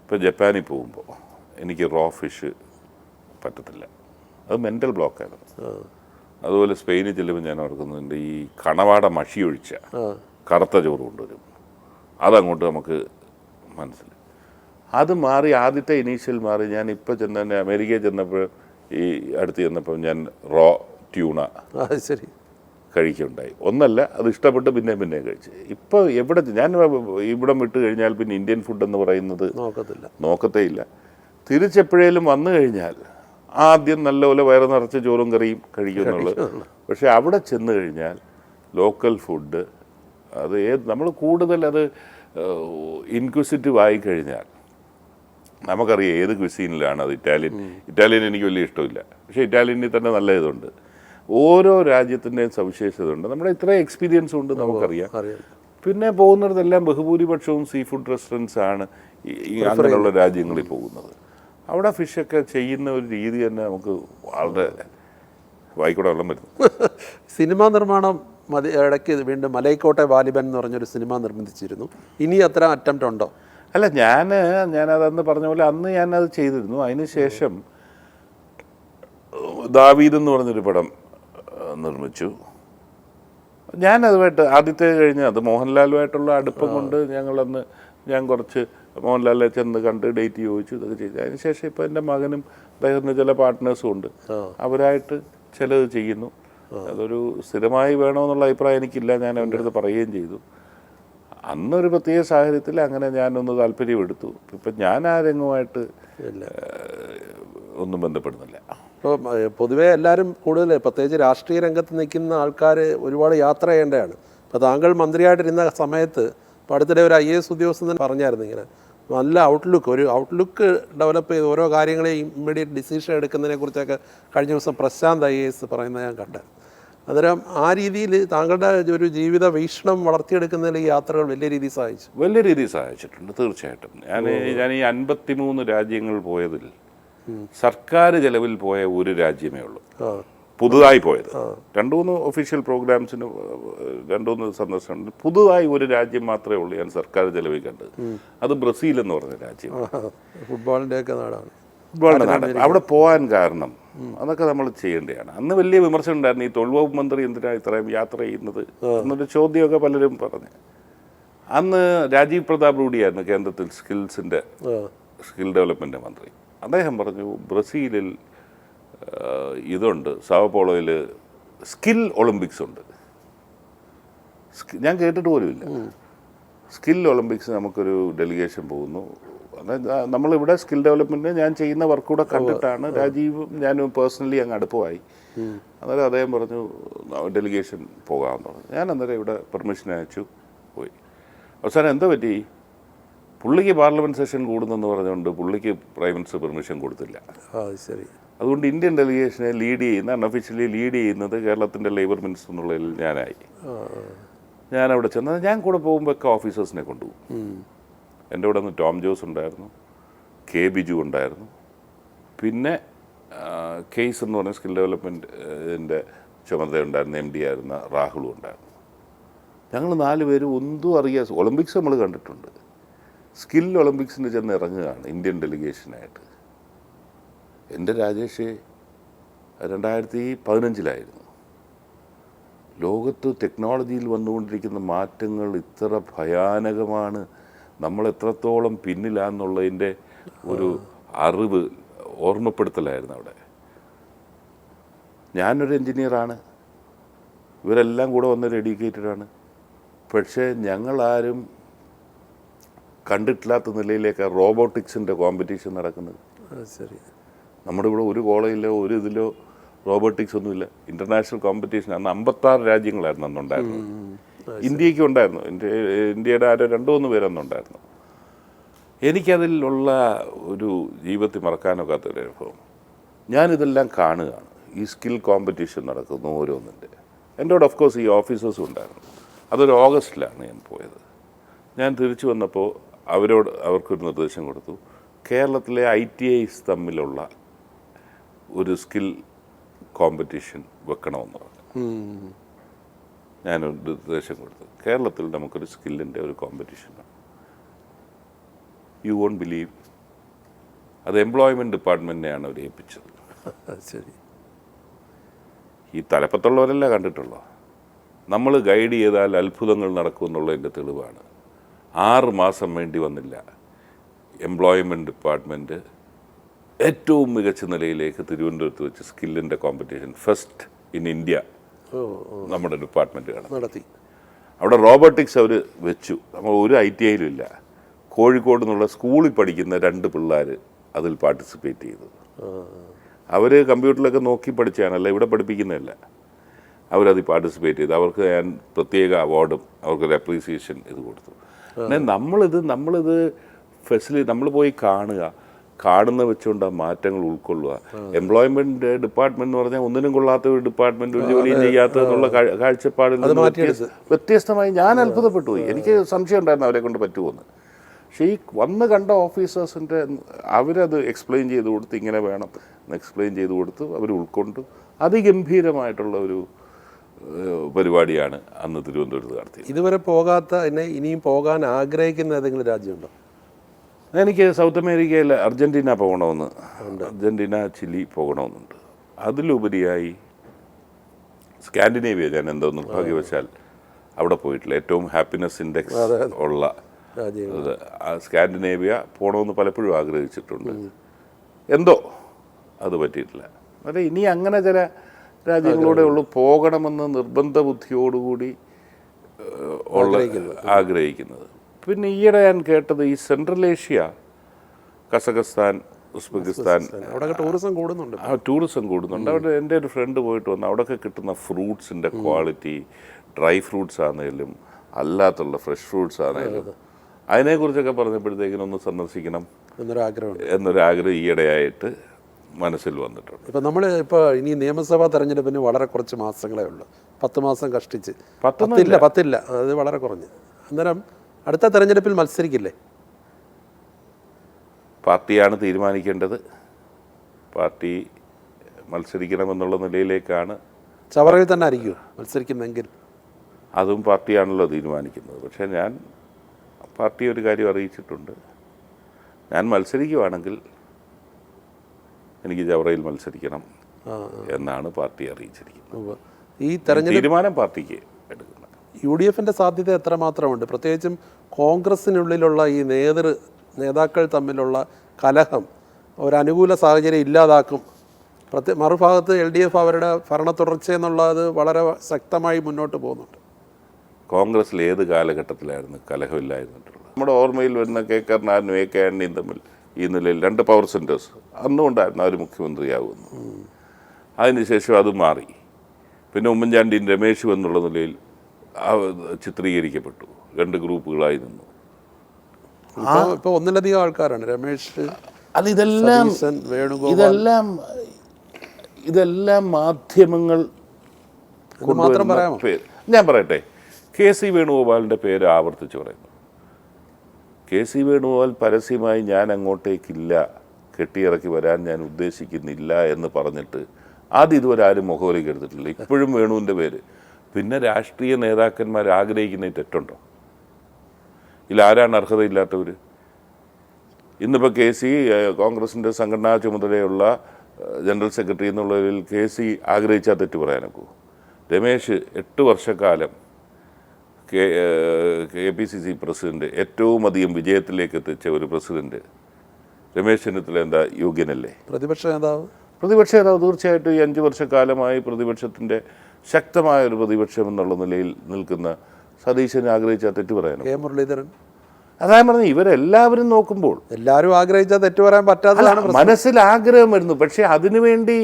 ഇപ്പോൾ ജപ്പാനിൽ പോകുമ്പോൾ എനിക്ക് റോ ഫിഷ് പറ്റത്തില്ല. അത് മെൻ്റൽ ബ്ലോക്കായിരുന്നു. അതുപോലെ സ്പെയിനിൽ ചെല്ലുമ്പോൾ ഞാൻ ഓർക്കുന്നുണ്ട്, ഈ കണവാട മഷി ഒഴിച്ച കറുത്ത ചോറ് കൊണ്ടുവരും. അതങ്ങോട്ട് നമുക്ക് മനസ്സിലായി. അത് മാറി, ആദ്യത്തെ ഇനീഷ്യൽ മാറി. ഞാൻ ഇപ്പോൾ ചെന്ന അമേരിക്കയിൽ ചെന്നപ്പോൾ, ഈ അടുത്ത് ചെന്നപ്പോൾ ഞാൻ റോ ട്യൂണ ശരി കഴിക്കുകയുണ്ടായി. ഒന്നല്ല, അത് ഇഷ്ടപ്പെട്ട് പിന്നെയും കഴിച്ച്. ഇപ്പോൾ എവിടെ ഞാൻ ഇവിടം വിട്ട് കഴിഞ്ഞാൽ പിന്നെ ഇന്ത്യൻ ഫുഡ് എന്ന് പറയുന്നത് നോക്കത്തേ ഇല്ല. തിരിച്ചെപ്പോഴേലും വന്നു കഴിഞ്ഞാൽ ആദ്യം നല്ലപോലെ വയറ് നിറച്ച് ചോറും കറിയും കഴിക്കുന്നുള്ളത്. പക്ഷെ അവിടെ ചെന്ന് കഴിഞ്ഞാൽ ലോക്കൽ ഫുഡ് അത് നമ്മൾ കൂടുതൽ അത് ഇൻക്വിസിറ്റീവ് ആയിക്കഴിഞ്ഞാൽ നമുക്കറിയാം ഏത് ക്വിസീനിലാണ് അത്. ഇറ്റാലിയൻ എനിക്ക് വലിയ ഇഷ്ടമില്ല, പക്ഷേ ഇറ്റാലിയനിൽ തന്നെ നല്ല ഇതുണ്ട്. ഓരോ രാജ്യത്തിൻ്റെയും സവിശേഷത ഉണ്ട്. നമ്മുടെ ഇത്രയും എക്സ്പീരിയൻസ് ഉണ്ട്, നമുക്കറിയാം. പിന്നെ പോകുന്നിടത്തെല്ലാം ബഹുഭൂരിപക്ഷവും സീ ഫുഡ് റെസ്റ്റോറൻറ്റ്സ് ആണ് അങ്ങനെയുള്ള രാജ്യങ്ങളിൽ പോകുന്നത്. അവിടെ ഫിഷൊക്കെ ചെയ്യുന്ന ഒരു രീതി തന്നെ നമുക്ക് വളരെ വായിക്കൂടെ വെള്ളം വരുന്നു. സിനിമാ നിർമ്മാണം ഇടയ്ക്ക് വീണ്ടും മലൈക്കോട്ടെ വാലിബൻ എന്ന് പറഞ്ഞൊരു സിനിമ നിർമ്മിച്ചിരുന്നു. ഇനി അത്ര അറ്റംപ്റ്റ് ഉണ്ടോ? അല്ല, ഞാനതന്ന് പറഞ്ഞ പോലെ അന്ന് ഞാനത് ചെയ്തിരുന്നു. അതിന് ശേഷം ദാവീദ് എന്ന് പറഞ്ഞൊരു പടം നിർമ്മിച്ചു. ഞാനതുമായിട്ട് ആദ്യത്തെ കഴിഞ്ഞ് അത് മോഹൻലാലുമായിട്ടുള്ള അടുപ്പം കൊണ്ട് ഞാൻ കുറച്ച് മോഹൻലാലിനെ ചെന്ന് കണ്ട് ഡേറ്റ് ചോദിച്ചു, ഇതൊക്കെ ചെയ്തു. അതിനുശേഷം ഇപ്പോൾ എൻ്റെ മകനും അദ്ദേഹത്തിന് ചില പാർട്ട്നേഴ്സും ഉണ്ട്, അവരായിട്ട് ചിലത് ചെയ്യുന്നു. അതൊരു സ്ഥിരമായി വേണമെന്നുള്ള അഭിപ്രായം എനിക്കില്ല, ഞാൻ അവൻ്റെ അടുത്ത് പറയുകയും ചെയ്തു. അന്നൊരു പ്രത്യേക സാഹചര്യത്തിൽ അങ്ങനെ ഞാനൊന്ന് താല്പര്യമെടുത്തു. ഇപ്പം ഞാൻ ആ രംഗമായിട്ട് ഒന്നും ബന്ധപ്പെടുന്നില്ല. ഇപ്പോൾ പൊതുവേ എല്ലാവരും കൂടുതൽ പ്രത്യേകിച്ച് രാഷ്ട്രീയ രംഗത്ത് നിൽക്കുന്ന ആൾക്കാർ ഒരുപാട് യാത്ര ചെയ്യേണ്ടതാണ്. ഇപ്പോൾ താങ്കൾ മന്ത്രിയായിട്ടിരുന്ന സമയത്ത് ഇപ്പോൾ അടുത്തിടെ ഒരു IAS ഉദ്യോഗസ്ഥൻ പറഞ്ഞായിരുന്നു ഇങ്ങനെ നല്ല ഔട്ട്ലുക്ക് ഡെവലപ്പ് ചെയ്ത് ഓരോ കാര്യങ്ങളെയും ഇമ്മീഡിയറ്റ് ഡിസിഷൻ എടുക്കുന്നതിനെ കുറിച്ചൊക്കെ കഴിഞ്ഞ ദിവസം പ്രശാന്ത് IAS പറയുന്നത് ഞാൻ കണ്ടത്. അന്നേരം ആ രീതിയിൽ താങ്കളുടെ ഒരു ജീവിത വീക്ഷണം വളർത്തിയെടുക്കുന്നതിൽ ഈ യാത്രകൾ വലിയ രീതിയിൽ സഹായിച്ചിട്ടുണ്ട്. തീർച്ചയായിട്ടും. ഞാൻ ഈ 53 രാജ്യങ്ങൾ പോയതിൽ സർക്കാർ ചെലവിൽ പോയ ഒരു രാജ്യമേ ഉള്ളൂ പുതുതായി പോയത്. 2-3 ഒഫീഷ്യൽ പ്രോഗ്രാംസിന് 2-3 സന്ദർശനം. പുതുതായി ഒരു രാജ്യം മാത്രമേ ഉള്ളൂ ഞാൻ സർക്കാർ ചെലവിൽ കണ്ടത്. അത് ബ്രസീൽ എന്ന് പറഞ്ഞ രാജ്യം. ഫുട്ബോളിൻ്റെ ഒക്കെ നാടാണ്. അവിടെ പോകാൻ കാരണം അതൊക്കെ നമ്മൾ ചെയ്യേണ്ടതാണ്. അന്ന് വലിയ വിമർശനം ഉണ്ടായിരുന്നു, ഈ തൊഴിൽ വകുപ്പ് മന്ത്രി എന്തിനാണ് ഇത്രയും യാത്ര ചെയ്യുന്നത് എന്നൊരു ചോദ്യമൊക്കെ പലരും പറഞ്ഞു. അന്ന് രാജീവ് പ്രതാപ് റൂഡിയായിരുന്നു കേന്ദ്രത്തിൽ സ്കിൽ ഡെവലപ്മെൻറ്റ് മന്ത്രി. അദ്ദേഹം പറഞ്ഞു, ബ്രസീലിൽ ഇതുണ്ട്, സാവോപോളോയിൽ സ്കിൽ ഒളിമ്പിക്സ് ഉണ്ട്. ഞാൻ കേട്ടിട്ട് പോലുമില്ല. സ്കിൽ ഒളിമ്പിക്സ് നമുക്കൊരു ഡെലിഗേഷൻ പോകുന്നു. നമ്മളിവിടെ സ്കിൽ ഡെവലപ്മെൻറ്റ് ഞാൻ ചെയ്യുന്ന വർക്ക് കൂടെ കണ്ടിട്ടാണ് രാജീവും ഞാനും പേഴ്സണലി അങ്ങ് അടുപ്പമായി. അന്നേരം അദ്ദേഹം പറഞ്ഞു ഡെലിഗേഷൻ പോകാമെന്ന് പറഞ്ഞു. ഞാൻ അന്നേരം ഇവിടെ പെർമിഷൻ അയച്ചു, പോയി. അവസാനം എന്താ പറ്റി, പുള്ളിക്ക് പാർലമെൻറ്റ് സെഷൻ കൂടുന്നെന്ന് പറഞ്ഞുകൊണ്ട് പുള്ളിക്ക് പ്രൈം മിനിസ്റ്റർ പെർമിഷൻ കൊടുത്തില്ല. ശരി. അതുകൊണ്ട് ഇന്ത്യൻ ഡെലിഗേഷനെ അൺഒഫീഷ്യലി ലീഡ് ചെയ്യുന്നത് കേരളത്തിൻ്റെ ലേബർ മിനിസ്റ്റർ എന്നുള്ളതിൽ ഞാനായി. ഞാനവിടെ ചെന്നത് ഞാൻ കൂടെ പോകുമ്പോഴൊക്കെ ഓഫീസേഴ്സിനെ കൊണ്ടുപോകും. എൻ്റെ കൂടെ ഒന്ന് ടോം ജോസ് ഉണ്ടായിരുന്നു, കെ ബിജു ഉണ്ടായിരുന്നു, പിന്നെ കേസ് എന്ന് പറഞ്ഞ സ്കിൽ ഡെവലപ്മെൻറ്റിൻ്റെ ചുമതല ഉണ്ടായിരുന്ന MD ആയിരുന്ന രാഹുലും ഉണ്ടായിരുന്നു. ഞങ്ങൾ 4 പേരും ഒന്നും അറിയാതെ ഒളിമ്പിക്സ് നമ്മൾ കണ്ടിട്ടുണ്ട്. സ്കിൽ ഒളിമ്പിക്സിന് ചെന്ന് ഇറങ്ങുകയാണ് ഇന്ത്യൻ ഡെലിഗേഷനായിട്ട്. എൻ്റെ രാജേഷ് 2015 ലോകത്ത് ടെക്നോളജിയിൽ വന്നുകൊണ്ടിരിക്കുന്ന മാറ്റങ്ങൾ ഇത്ര ഭയാനകമാണ്, നമ്മൾ എത്രത്തോളം പിന്നിലാന്നുള്ളതിൻ്റെ ഒരു അറിവ് ഓർമ്മപ്പെടുത്തലായിരുന്നു അവിടെ. ഞാനൊരു എൻജിനീയറാണ്, ഇവരെല്ലാം കൂടെ വന്നൊരു എഡ്യൂക്കേറ്റഡാണ്. പക്ഷേ ഞങ്ങളാരും കണ്ടിട്ടില്ലാത്ത നിലയിലേക്ക് റോബോട്ടിക്സിൻ്റെ കോമ്പറ്റീഷൻ നടക്കുന്നത്. ശരി. നമ്മുടെ ഇവിടെ ഒരു കോളേജിലോ ഒരു ഇതിലോ റോബോട്ടിക്സ് ഒന്നുമില്ല. ഇൻ്റർനാഷണൽ കോമ്പറ്റീഷൻ അന്ന് 56 രാജ്യങ്ങളായിരുന്നു അന്നുണ്ടായിരുന്നത്. ഇന്ത്യക്ക് ഉണ്ടായിരുന്നു, ഇന്ത്യയുടെ 2-3 പേരന്നുണ്ടായിരുന്നു. എനിക്കതിലുള്ള ഒരു ജീവിതത്തിൽ മറക്കാനൊക്കാത്തൊരു അനുഭവം. ഞാനിതെല്ലാം കാണുകയാണ്, ഈ സ്കിൽ കോമ്പറ്റീഷൻ നടക്കുന്നു ഓരോന്നിൻ്റെ. എൻ്റെ കൂടെ ഓഫ് കോഴ്സ് ഈ ഓഫീസേഴ്സും ഉണ്ടായിരുന്നു. അതൊരു ഓഗസ്റ്റിലാണ് ഞാൻ പോയത്. ഞാൻ തിരിച്ചു വന്നപ്പോൾ അവർക്കൊരു നിർദ്ദേശം കൊടുത്തു, കേരളത്തിലെ ITIs തമ്മിലുള്ള ഒരു സ്കിൽ കോമ്പറ്റീഷൻ വെക്കണമെന്ന് പറഞ്ഞു. ഞാനൊരു നിർദ്ദേശം കൊടുത്തു, കേരളത്തിൽ നമുക്കൊരു സ്കില്ലിൻ്റെ ഒരു കോമ്പറ്റീഷനാണ്. യു വോണ്ട് ബിലീവ്, അത് എംപ്ലോയ്മെൻറ്റ് ഡിപ്പാർട്ട്മെൻറ്റിനെയാണ് അവർ ഏൽപ്പിച്ചത്. ശരി. ഈ തലപ്പത്തുള്ളവരല്ല കണ്ടിട്ടുള്ളൂ. നമ്മൾ ഗൈഡ് ചെയ്താൽ അത്ഭുതങ്ങൾ നടക്കുമെന്നുള്ളതിൻ്റെ തെളിവാണ്. 6 മാസം വേണ്ടി വന്നില്ല എംപ്ലോയ്മെൻറ്റ് ഡിപ്പാർട്ട്മെൻറ്റ് ഏറ്റവും മികച്ച നിലയിലേക്ക് തിരുവനന്തപുരത്ത് വെച്ച് സ്കില്ലിൻ്റെ കോമ്പറ്റീഷൻ ഫസ്റ്റ് ഇൻ ഇന്ത്യ നമ്മുടെ ഡിപ്പാർട്ട്മെൻറ്റ് നടത്തി. അവിടെ റോബോട്ടിക്സ് അവർ വെച്ചു. നമ്മൾ ഒരു ITI ഇല്ല. കോഴിക്കോട് നിന്നുള്ള സ്കൂളിൽ പഠിക്കുന്ന 2 പിള്ളേർ അതിൽ പാർട്ടിസിപ്പേറ്റ് ചെയ്തു. അവർ കമ്പ്യൂട്ടറിലൊക്കെ നോക്കി പഠിച്ചാണല്ല, ഇവിടെ പഠിപ്പിക്കുന്നതല്ല. അവരതിൽ പാർട്ടിസിപ്പേറ്റ് ചെയ്തു. അവർക്ക് ഞാൻ പ്രത്യേക അവാർഡും അവർക്കൊരു അപ്രീസിയേഷൻ ഇത് കൊടുത്തു. പിന്നെ നമ്മളിത് നമ്മൾ പോയി കാണുന്ന വെച്ചുകൊണ്ട് ആ മാറ്റങ്ങൾ ഉൾക്കൊള്ളുക. എംപ്ലോയ്മെന്റ് ഡിപ്പാർട്ട്മെന്റ് എന്ന് പറഞ്ഞാൽ ഒന്നിനും കൊള്ളാത്ത ഒരു ഡിപ്പാർട്ട്മെന്റ്, ഒരു ജോലിയും ചെയ്യാത്ത എന്നുള്ള കാഴ്ചപ്പാടിൽ വ്യത്യസ്തമായി ഞാൻ അത്ഭുതപ്പെട്ടു പോയി. എനിക്ക് സംശയം ഉണ്ടായിരുന്നു അവരെ കൊണ്ട് പറ്റുമെന്ന്. പക്ഷേ ഈ വന്ന് കണ്ട ഓഫീസേഴ്സിൻ്റെ അവരത് എക്സ്പ്ലെയിൻ ചെയ്ത് കൊടുത്ത് ഇങ്ങനെ വേണം എക്സ്പ്ലെയിൻ ചെയ്ത് കൊടുത്ത് അവർ ഉൾക്കൊണ്ടു അതിഗംഭീരമായിട്ടുള്ള ഒരു പരിപാടിയാണ് അന്ന് തിരുവനന്തപുരത്ത് നടത്തിയത്. ഇതുവരെ പോകാത്ത ഇനിയും പോകാൻ ആഗ്രഹിക്കുന്ന ഏതെങ്കിലും രാജ്യമുണ്ടോ? എനിക്ക് സൗത്ത് അമേരിക്കയിൽ അർജൻറ്റീന പോകണമെന്ന്, അർജൻറ്റീന ചിലി പോകണമെന്നുണ്ട്. അതിലുപരിയായി സ്കാൻഡിനേവിയ ഞാൻ എന്തോ നിർഭാഗ്യവശാൽ അവിടെ പോയിട്ടില്ല. ഏറ്റവും ഹാപ്പിനെസ് ഇൻഡെക്സ് ഉള്ള സ്കാൻഡിനേവിയ പോകണമെന്ന് പലപ്പോഴും ആഗ്രഹിച്ചിട്ടുണ്ട്. എന്തോ അത് പറ്റിയിട്ടില്ല. അതെ, ഇനി അങ്ങനെ ചില രാജ്യങ്ങളൂടെ ഉള്ളു പോകണമെന്ന് നിർബന്ധ ബുദ്ധിയോടുകൂടി ആഗ്രഹിക്കുന്നത്. പിന്നെ ഈയിടെ ഞാൻ കേട്ടത് ഈ സെൻട്രൽ ഏഷ്യ, കസഖസ്ഥാൻ, ഉസ്ബെക്കിസ്ഥാൻ, അവിടെ ടൂറിസം കൂടുന്നുണ്ട്. അവിടെ എൻ്റെ ഒരു ഫ്രണ്ട് പോയിട്ട് വന്നു. അവിടെയൊക്കെ കിട്ടുന്ന ഫ്രൂട്ട്സിൻ്റെ ക്വാളിറ്റി, ഡ്രൈ ഫ്രൂട്ട്സ് ആണെങ്കിലും അല്ലാത്തുള്ള ഫ്രഷ് ഫ്രൂട്ട്സ് ആണെങ്കിലും അതിനെക്കുറിച്ചൊക്കെ പറഞ്ഞപ്പോഴത്തേക്കിനൊന്ന് സന്ദർശിക്കണം എന്നൊരാഗ്രഹം ഈയിടെയായിട്ട് മനസ്സിൽ വന്നിട്ടുണ്ട്. ഇപ്പം ഇനി നിയമസഭാ തെരഞ്ഞെടുപ്പിന് വളരെ കുറച്ച് മാസങ്ങളേ ഉള്ളൂ. 10 മാസം കഷ്ടിച്ച്. പത്തില്ല, അത് വളരെ കുറഞ്ഞ്. അന്നേരം അടുത്ത തെരഞ്ഞെടുപ്പിൽ മത്സരിക്കില്ലേ? പാർട്ടിയാണ് തീരുമാനിക്കേണ്ടത്. പാർട്ടി മത്സരിക്കണമെന്നുള്ള നിലയിലേക്കാണ്. ചവറയിൽ തന്നെ ആയിരിക്കുമോ മത്സരിക്കുന്നെങ്കിൽ? അതും പാർട്ടിയാണല്ലോ തീരുമാനിക്കുന്നത്. പക്ഷേ ഞാൻ പാർട്ടി ഒരു കാര്യം അറിയിച്ചിട്ടുണ്ട്. ഞാൻ മത്സരിക്കുവാണെങ്കിൽ എനിക്ക് ചവറയിൽ മത്സരിക്കണം എന്നാണ് പാർട്ടി അറിയിച്ചിരിക്കുന്നത്. ഈ തെരഞ്ഞെടുപ്പ് തീരുമാനം പാർട്ടിക്ക് എടുക്കുന്നത്. UDFൻ്റെ സാധ്യത എത്രമാത്രമുണ്ട്? പ്രത്യേകിച്ചും കോൺഗ്രസിനുള്ളിലുള്ള ഈ നേതാക്കൾ തമ്മിലുള്ള കലഹം ഒരനുകൂല സാഹചര്യം ഇല്ലാതാക്കും. മറുഭാഗത്ത് LDF അവരുടെ ഭരണ തുടർച്ചയെന്നുള്ളത് വളരെ ശക്തമായി മുന്നോട്ട് പോകുന്നുണ്ട്. കോൺഗ്രസിൽ ഏത് കാലഘട്ടത്തിലായിരുന്നു കലഹമില്ലായിരുന്നിട്ടുള്ളത്? നമ്മുടെ ഓർമ്മയിൽ വരുന്ന കെ കരുണാകരനും AK ആന്റണിയും തമ്മിൽ ഈ നിലയിൽ 2 പവർ സെൻറ്റേഴ്സ് അന്നുകൊണ്ടായിരുന്നു അവർ മുഖ്യമന്ത്രിയാകുന്നു. അതിനുശേഷം അത് മാറി. പിന്നെ ഉമ്മൻചാണ്ടിയും രമേശും എന്നുള്ള നിലയിൽ ചിത്രീകരിക്കപ്പെട്ടു. 2 ഗ്രൂപ്പുകളായി നിന്നു. ഇപ്പോൾ ഒന്നിലധികം ആൾക്കാരാണ്. രമേശ്, ഇതെല്ലാം മാധ്യമങ്ങൾ മാത്രം പറയാമോ? ഞാൻ പറയട്ടെ, KC വേണുഗോപാലിൻ്റെ പേര് ആവർത്തിച്ച് പറയുന്നു. KC വേണുഗോപാൽ പരസ്യമായി ഞാൻ അങ്ങോട്ടേക്കില്ല, കെട്ടിയിറക്കി വരാൻ ഞാൻ ഉദ്ദേശിക്കുന്നില്ല എന്ന് പറഞ്ഞിട്ട് ആദ്യം ഇതുവരെ ആരും മുഖവിലേക്ക് എടുത്തിട്ടില്ല. ഇപ്പോഴും വേണുവിൻ്റെ പേര്. പിന്നെ രാഷ്ട്രീയ നേതാക്കന്മാർ ആഗ്രഹിക്കുന്ന തെറ്റുണ്ടോ? ഇതിലാരാണ് അർഹതയില്ലാത്തവർ? ഇന്നിപ്പോൾ KC കോൺഗ്രസിൻ്റെ സംഘടനാ ചുമതലയുള്ള ജനറൽ സെക്രട്ടറി എന്നുള്ളതിൽ KC ആഗ്രഹിച്ചാൽ തെറ്റ് പറയാനൊക്കൂ. രമേശ് 8 വർഷക്കാലം KPCC പ്രസിഡന്റ്, ഏറ്റവും അധികം വിജയത്തിലേക്ക് എത്തിച്ച ഒരു പ്രസിഡന്റ് രമേശ് ചെന്നിത്തല എന്താ യോഗ്യനല്ലേ? പ്രതിപക്ഷ നേതാവ് തീർച്ചയായിട്ടും ഈ 5 വർഷക്കാലമായി പ്രതിപക്ഷത്തിൻ്റെ ശക്തമായൊരു പ്രതിപക്ഷം എന്നുള്ള നിലയിൽ നിൽക്കുന്ന സതീശനെ ആഗ്രഹിച്ചാൽ തെറ്റ് പറയാനോ? മുരളീധരൻ, അതാ പറഞ്ഞത്, ഇവരെല്ലാവരും നോക്കുമ്പോൾ എല്ലാവരും ആഗ്രഹിച്ചാൽ തെറ്റ് പറയാൻ പറ്റാത്തതാണ്. മനസ്സിൽ ആഗ്രഹം വരുന്നു, പക്ഷേ അതിനുവേണ്ടി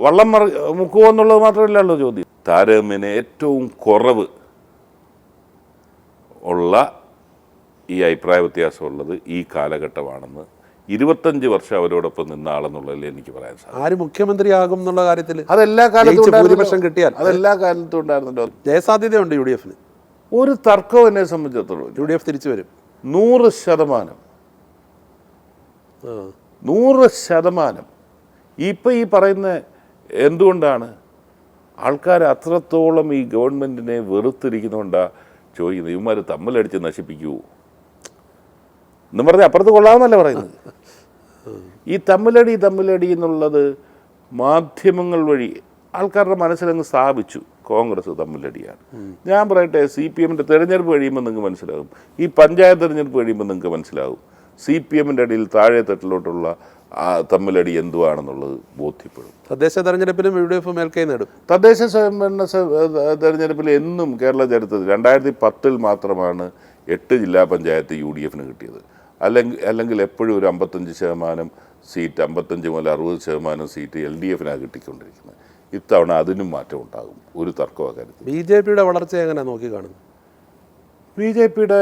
വള്ളം മുക്കുമോ എന്നുള്ളത് മാത്രമല്ലല്ലോ ചോദ്യം. താരതമ്യേന ഏറ്റവും കുറവ് ഉള്ള ഈ അഭിപ്രായ വ്യത്യാസമുള്ളത് ഈ കാലഘട്ടമാണെന്ന് 25 വർഷം അവരോടൊപ്പം നിന്ന ആളെന്നുള്ളതിൽ എനിക്ക് പറയാൻ സാധിക്കും. ആര് മുഖ്യമന്ത്രിയാകും എന്നുള്ള കാര്യത്തിൽ അതെല്ലാ കാലത്തും ഭൂരിപക്ഷം കിട്ടിയാൽ അതെല്ലാ കാലത്തും ഉണ്ടായിരുന്നല്ലോ. ജയസാധ്യതയുണ്ട് UDFന്. ഒരു തർക്കവും എന്നെ സംബന്ധിച്ചിടത്തോളം UDF തിരിച്ചു വരും 100%. 100%. ഇപ്പം ഈ പറയുന്ന എന്തുകൊണ്ടാണ് ആൾക്കാർ അത്രത്തോളം ഈ ഗവൺമെൻറ്റിനെ വെറുത്തിരിക്കുന്നതുകൊണ്ടാണ് ചോദിക്കുന്നത്. ഇവന്മാർ തമ്മിലടിച്ച് നശിപ്പിക്കൂ എന്ന് പറഞ്ഞാൽ അപ്പുറത്ത് കൊള്ളാമെന്നല്ല പറയുന്നത്. ഈ തമ്മിലടി എന്നുള്ളത് മാധ്യമങ്ങൾ വഴി ആൾക്കാരുടെ മനസ്സിലങ്ങ് സ്ഥാപിച്ചു കോൺഗ്രസ് തമ്മിലടിയാണ്. ഞാൻ പറയട്ടെ, CPM-ൻ്റെ തെരഞ്ഞെടുപ്പ് കഴിയുമ്പോൾ നിങ്ങൾക്ക് മനസ്സിലാകും, ഈ പഞ്ചായത്ത് തെരഞ്ഞെടുപ്പ് കഴിയുമ്പോൾ നിങ്ങൾക്ക് മനസ്സിലാകും CPM-ൻ്റെ അടിയിൽ താഴെ തട്ടിലോട്ടുള്ള തമ്മിലടി എന്തുവാണെന്നുള്ളത് ബോധ്യപ്പെടും. തദ്ദേശ തെരഞ്ഞെടുപ്പിലും UDF മേൽക്കൈ നേടും. തദ്ദേശ സ്വയംഭരണ തെരഞ്ഞെടുപ്പിൽ എന്നും കേരള ചരിത്രത്തിൽ 2010 മാത്രമാണ് 8 ജില്ലാ പഞ്ചായത്ത് UDF-ന് കിട്ടിയത്. അല്ലെങ്കിൽ എപ്പോഴും ഒരു 55% സീറ്റ്, 55 മുതൽ 60% സീറ്റ് LDF-നാണ് കിട്ടിക്കൊണ്ടിരിക്കുന്നത്. ഇത്തവണ അതിനും മാറ്റം ഉണ്ടാകും, ഒരു തർക്കവും കാര്യത്തിൽ. BJP-യുടെ വളർച്ച എങ്ങനെ നോക്കി കാണുന്നു? BJP-യുടെ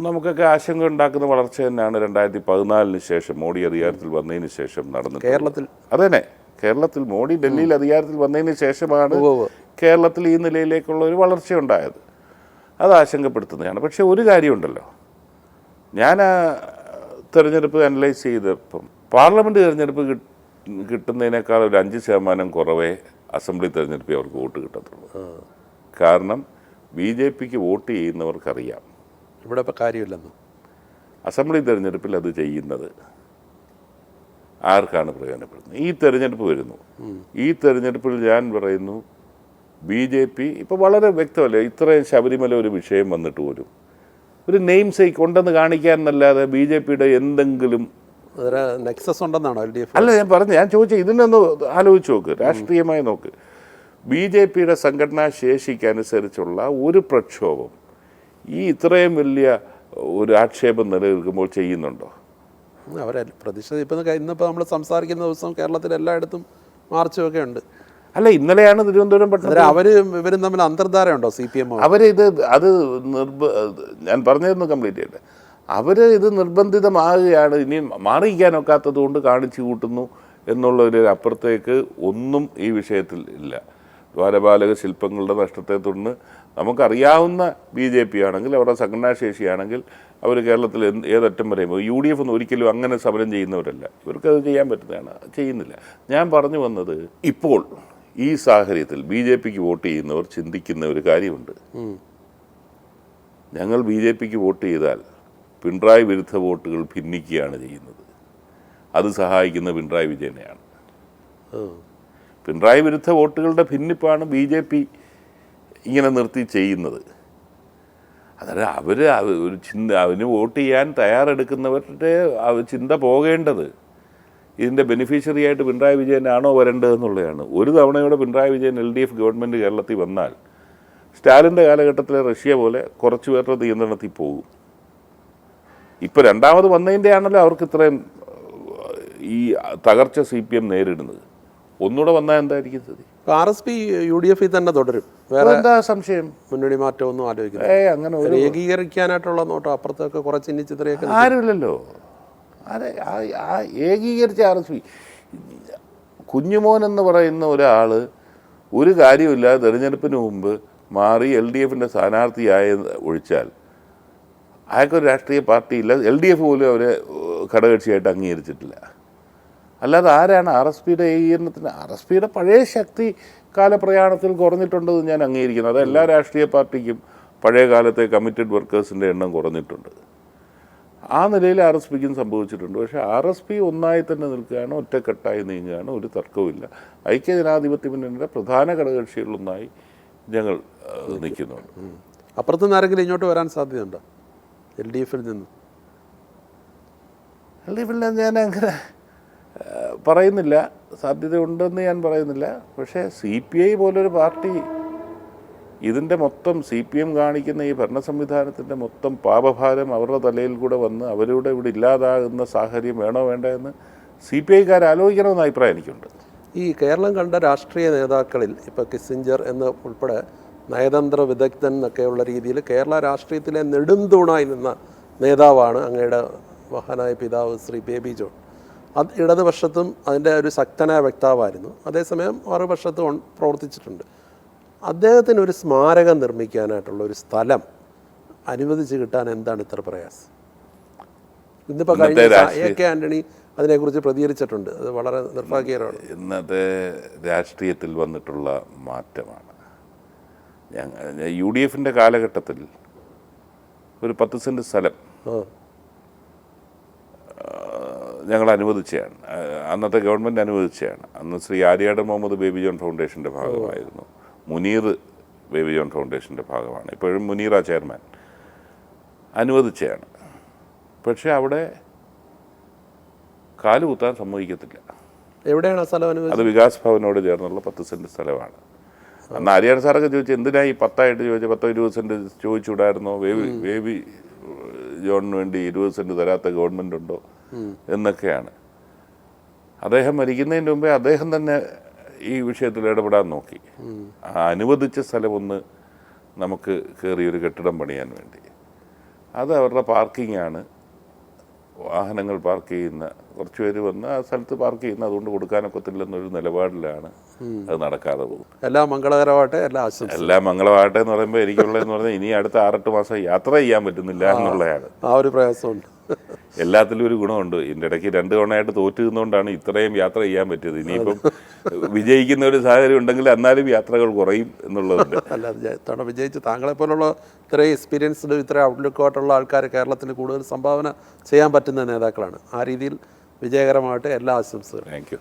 നമുക്കൊക്കെ ആശങ്ക ഉണ്ടാക്കുന്ന വളർച്ച തന്നെയാണ് 2014 ശേഷം മോഡി അധികാരത്തിൽ വന്നതിന് ശേഷം നടന്നത്. കേരളത്തിൽ അതന്നെ, കേരളത്തിൽ മോഡി ഡൽഹിയിൽ അധികാരത്തിൽ വന്നതിന് ശേഷമാണ് കേരളത്തിൽ ഈ നിലയിലേക്കുള്ള ഒരു വളർച്ച ഉണ്ടായത്. അത് ആശങ്കപ്പെടുത്തുന്നതാണ്. പക്ഷേ ഒരു കാര്യമുണ്ടല്ലോ, ഞാൻ തെരഞ്ഞെടുപ്പ് അനലൈസ് ചെയ്തപ്പം പാർലമെൻറ്റ് തെരഞ്ഞെടുപ്പ് കിട്ടുന്നതിനേക്കാൾ ഒരു 5% കുറവേ അസംബ്ലി തെരഞ്ഞെടുപ്പിൽ അവർക്ക് വോട്ട് കിട്ടത്തുള്ളൂ. കാരണം BJP-ക്ക് വോട്ട് ചെയ്യുന്നവർക്കറിയാം ഇവിടെ ഇപ്പോൾ കാര്യമില്ലെന്ന്. അസംബ്ലി തെരഞ്ഞെടുപ്പിൽ അത് ചെയ്യുന്നത് ആർക്കാണ് പ്രയോജനപ്പെടുന്നത്? ഈ തെരഞ്ഞെടുപ്പ് വരുന്നു, ഈ തെരഞ്ഞെടുപ്പിൽ ഞാൻ പറയുന്നു BJP ഇപ്പോൾ വളരെ വ്യക്തമല്ലേ, ഇത്രയും ശബരിമല ഒരു വിഷയം വന്നിട്ട് പോലും ഒരു നെയിം സേക്ക് ഉണ്ടെന്ന് കാണിക്കാൻ എന്നല്ലാതെ BJP-യുടെ എന്തെങ്കിലും നെക്സസ് ഉണ്ടെന്നാണോ LDF? അല്ല, ഞാൻ ചോദിച്ചത് ഇതിനൊന്ന് ആലോചിച്ച് നോക്ക്, രാഷ്ട്രീയമായി നോക്ക്. BJP-യുടെ സംഘടനാ ശേഷിക്ക് അനുസരിച്ചുള്ള ഒരു പ്രക്ഷോഭം ഈ ഇത്രയും വലിയ ഒരു ആക്ഷേപം നിലനിൽക്കുമ്പോൾ ചെയ്യുന്നുണ്ടോ? അവരെ പ്രതിഷേധം ഇന്നിപ്പോൾ നമ്മൾ സംസാരിക്കുന്ന ദിവസം കേരളത്തിൽ എല്ലായിടത്തും മാർച്ചും ഒക്കെ ഉണ്ട്. അല്ല, ഇന്നലെയാണ് തിരുവനന്തപുരം പട്ടണത്തിൽ ഇവരും തമ്മിൽ അന്തർധാരയുണ്ടോ CPM? അത് ഞാൻ പറഞ്ഞതൊന്ന് കംപ്ലീറ്റ് ചെയ്യട്ടെ. ഇത് നിർബന്ധിതമാകുകയാണ്, ഇനി മാറിയിരിക്കാനൊക്കാത്തത് കൊണ്ട് കാണിച്ചു കൂട്ടുന്നു എന്നുള്ളൊരു അപ്പുറത്തേക്ക് ഒന്നും ഈ വിഷയത്തിൽ ഇല്ല. ദ്വാരപാലക ശില്പങ്ങളുടെ നഷ്ടത്തെ തുടർന്ന് നമുക്കറിയാവുന്ന BJP ആണെങ്കിൽ, അവരുടെ സംഘടനാശേഷിയാണെങ്കിൽ അവർ കേരളത്തിൽ ഏതറ്റം വരെയും UDF ഒന്നും ഒരിക്കലും അങ്ങനെ സമരം ചെയ്യുന്നവരല്ല. ഇവർക്കത് ചെയ്യാൻ പറ്റുന്നതാണ്, ചെയ്യുന്നില്ല. ഞാൻ പറഞ്ഞു വന്നത്, ഇപ്പോൾ ഈ സാഹചര്യത്തിൽ BJP-ക്ക് വോട്ട് ചെയ്യുന്നവർ ചിന്തിക്കുന്ന ഒരു കാര്യമുണ്ട്. ഞങ്ങൾ BJP-ക്ക് വോട്ട് ചെയ്താൽ പിണറായി വിരുദ്ധ വോട്ടുകൾ ഭിന്നിക്കുകയാണ് ചെയ്യുന്നത്. അത് സഹായിക്കുന്ന പിണറായി വിജയനെയാണ്. പിണറായി വിരുദ്ധ വോട്ടുകളുടെ ഭിന്നിപ്പാണ് BJP ഇങ്ങനെ നിർത്തി ചെയ്യുന്നത്. അതായത് ഒരു അവന് വോട്ട് ചെയ്യാൻ തയ്യാറെടുക്കുന്നവരുടെ ചിന്ത പോകേണ്ടത് ഇതിൻ്റെ ബെനിഫിഷ്യറി ആയിട്ട് പിണറായി വിജയനാണോ വരേണ്ടതെന്നുള്ളതാണ്. ഒരു തവണയോടെ പിണറായി വിജയൻ LDF ഗവൺമെൻറ് കേരളത്തിൽ വന്നാൽ സ്റ്റാലിൻ്റെ കാലഘട്ടത്തിലെ റഷ്യ പോലെ കുറച്ച് പേരുടെ നിയന്ത്രണത്തിൽ പോകും. ഇപ്പോൾ രണ്ടാമത് വന്നതിൻ്റെ ആണല്ലോ അവർക്ക് ഇത്രയും ഈ തകർച്ച CPM നേരിടുന്നത്. ഒന്നുകൂടെ വന്നാൽ എന്തായിരിക്കും സ്ഥിതി? RSP UDF തന്നെ തുടരും, വേറെ എന്താ സംശയം? മുന്നണി മാറ്റമൊന്നും ആലോചിക്കുന്നത് അങ്ങനെ ഏകീകരിക്കാനായിട്ടുള്ള നോട്ടോ അപ്പുറത്തൊക്കെ കുറച്ച് ചിന്നിച്ചിത്രയൊക്കെ ആരുമില്ലല്ലോ. അതെ, ഏകീകരിച്ച RSP കുഞ്ഞുമോൻ എന്ന് പറയുന്ന ഒരാൾ ഒരു കാര്യമില്ല തെരഞ്ഞെടുപ്പിന് മുമ്പ് മാറി LDF-ൻ്റെ സ്ഥാനാർത്ഥിയായ ഒഴിച്ചാൽ അയാൾക്കൊരു രാഷ്ട്രീയ പാർട്ടിയില്ല, LDF പോലും അവരെ ഘടകകക്ഷിയായിട്ട് അംഗീകരിച്ചിട്ടില്ല. അല്ലാതെ ആരാണ് RSPയുടെ ഏകീകരണത്തിന്? RSPയുടെ പഴയ ശക്തി കാലപ്രയാണത്തിൽ കുറഞ്ഞിട്ടുണ്ടെന്ന് ഞാൻ അംഗീകരിക്കുന്നത്. അത് എല്ലാ രാഷ്ട്രീയ പാർട്ടിക്കും പഴയ കാലത്തെ കമ്മിറ്റഡ് വർക്കേഴ്സിൻ്റെ എണ്ണം കുറഞ്ഞിട്ടുണ്ട്. ആ നിലയിൽ RSPക്കും സംഭവിച്ചിട്ടുണ്ട്. പക്ഷേ RSP ഒന്നായി തന്നെ നിൽക്കുകയാണ്, ഒറ്റക്കെട്ടായി നീങ്ങുകയാണ്, ഒരു തർക്കവുമില്ല. ഐക്യജനാധിപത്യ മുന്നണിയുടെ പ്രധാന ഘടകകക്ഷികളൊന്നായി ഞങ്ങൾ നിൽക്കുന്നുണ്ട്. അപ്പുറത്തുനിന്ന് ആരെങ്കിലും ഇങ്ങോട്ട് വരാൻ സാധ്യതയുണ്ടോ LDF-ൽ നിന്ന്? LDF-ൽ ഞാൻ അങ്ങനെ പറയുന്നില്ല, സാധ്യതയുണ്ടെന്ന് ഞാൻ പറയുന്നില്ല. പക്ഷേ CPI പോലൊരു പാർട്ടി ഇതിൻ്റെ മൊത്തം CPM കാണിക്കുന്ന ഈ ഭരണ സംവിധാനത്തിൻ്റെ മൊത്തം പാപഭാരം അവരുടെ തലയിൽ കൂടെ വന്ന് അവരുടെ ഇവിടെ ഇല്ലാതാകുന്ന സാഹചര്യം വേണോ വേണ്ട എന്ന് CPI-ക്കാർ ആലോചിക്കണമെന്ന അഭിപ്രായം എനിക്കുണ്ട്. ഈ കേരളം കണ്ട രാഷ്ട്രീയ നേതാക്കളിൽ ഇപ്പോൾ കിസ്സിഞ്ചർ എന്ന് ഉൾപ്പെടെ നയതന്ത്ര വിദഗ്ധൻ എന്നൊക്കെയുള്ള രീതിയിൽ കേരള രാഷ്ട്രീയത്തിലെ നെടുംതൂണായി നിന്ന നേതാവാണ് അങ്ങയുടെ മഹാനായ പിതാവ് ശ്രീ ബേബി ജോൺ. അത് ഇടതുപക്ഷത്തും അതിൻ്റെ ഒരു ശക്തനായ വക്താവായിരുന്നു, അതേസമയം മറുപക്ഷത്തും പ്രവർത്തിച്ചിട്ടുണ്ട്. അദ്ദേഹത്തിന് ഒരു സ്മാരകം നിർമ്മിക്കാനായിട്ടുള്ള ഒരു സ്ഥലം അനുവദിച്ച് കിട്ടാൻ എന്താണ് ഇത്ര പ്രയാസം? ഇന്നിപ്പോൾ കഴിഞ്ഞ AK ആൻ്റണി അതിനെക്കുറിച്ച് പ്രതികരിച്ചിട്ടുണ്ട്. അത് വളരെ നിർഭാഗ്യകരമാണ്. ഇന്നത്തെ രാഷ്ട്രീയത്തിൽ വന്നിട്ടുള്ള മാറ്റമാണ്. UDF-ൻ്റെ കാലഘട്ടത്തിൽ ഒരു 10 സെൻറ്റ് സ്ഥലം ഞങ്ങൾ അനുവദിച്ചതാണ്. അന്നത്തെ ഗവൺമെൻറ് അനുവദിച്ചതാണ്. അന്ന് ശ്രീ ആര്യാടൻ മുഹമ്മദ് ബേബി ജോൺ ഫൗണ്ടേഷൻ്റെ ഭാഗമായിരുന്നു. മുനീർ ബേബി ജോൺ ഫൗണ്ടേഷൻ്റെ ഭാഗമാണ്. ഇപ്പോഴും മുനീറ ചെയർമാൻ. അനുവദിച്ചതാണ്. പക്ഷേ അവിടെ കാല് കുത്താൻ സമ്മതിക്കത്തില്ല. എവിടെയാണ് ആ സ്ഥലം അനുവദിച്ചത്? അത് വികാസ് ഭവനോട് ചേർന്നുള്ള 10 സെൻറ്റ് സ്ഥലമാണ്. അന്ന് ആര്യാടൻ സാറൊക്കെ ചോദിച്ചു, എന്തിനാ ഈ 10 ചോദിച്ചാൽ 10-20 സെൻറ്റ് ചോദിച്ചുകൂടായിരുന്നോ? ബേബി ജോണിന് വേണ്ടി 20 സെൻറ്റ് തരാത്ത ഗവൺമെൻറ് ഉണ്ടോ എന്നൊക്കെയാണ്. അദ്ദേഹം മരിക്കുന്നതിന് മുമ്പേ അദ്ദേഹം തന്നെ ഈ വിഷയത്തിൽ ഇടപെടാൻ നോക്കി. അനുവദിച്ച സ്ഥലമൊന്ന് നമുക്ക് കയറിയൊരു കെട്ടിടം പണിയാൻ വേണ്ടി. അത് അവരുടെ പാർക്കിങ്ങാണ്. വാഹനങ്ങൾ പാർക്ക് ചെയ്യുന്ന കുറച്ച് പേര് വന്ന് ആ സ്ഥലത്ത് പാർക്ക് ചെയ്യുന്ന, അതുകൊണ്ട് കൊടുക്കാനൊക്കത്തില്ലെന്നൊരു നിലപാടിലാണ് അത് നടക്കാതെ പോകും. എല്ലാം മംഗളകരമാവട്ടെ, എല്ലാം മംഗളമാവട്ടെ എന്ന് പറയുമ്പോൾ എനിക്കുള്ളതെന്ന് പറഞ്ഞാൽ ഇനി അടുത്ത 6-8 മാസം യാത്ര ചെയ്യാൻ പറ്റുന്നില്ല എന്നുള്ളതാണ്. ആ ഒരു പ്രയാസമുണ്ട്. എല്ലാത്തിലും ഒരു ഗുണമുണ്ട്. ഇതിൻ്റെ ഇടയ്ക്ക് 2 തവണയായിട്ട് തോറ്റു നിന്നുകൊണ്ടാണ് ഇത്രയും യാത്ര ചെയ്യാൻ പറ്റിയത്. ഇനിയിപ്പം വിജയിക്കുന്ന ഒരു സാഹചര്യം ഉണ്ടെങ്കിൽ എന്നാലും യാത്രകൾ കുറയും എന്നുള്ളതുണ്ട്. അല്ല, തവണ വിജയിച്ച് താങ്കളെ പോലുള്ള ഇത്രയും എക്സ്പീരിയൻസ്ഡ്, ഇത്രയും ഔട്ട്ലുക്കായിട്ടുള്ള ആൾക്കാർ കേരളത്തിൽ കൂടുതൽ സംഭാവന ചെയ്യാൻ പറ്റുന്ന നേതാക്കളാണ്. ആ രീതിയിൽ വിജയകരമായിട്ട് എല്ലാ ആശംസകളും. Thank you.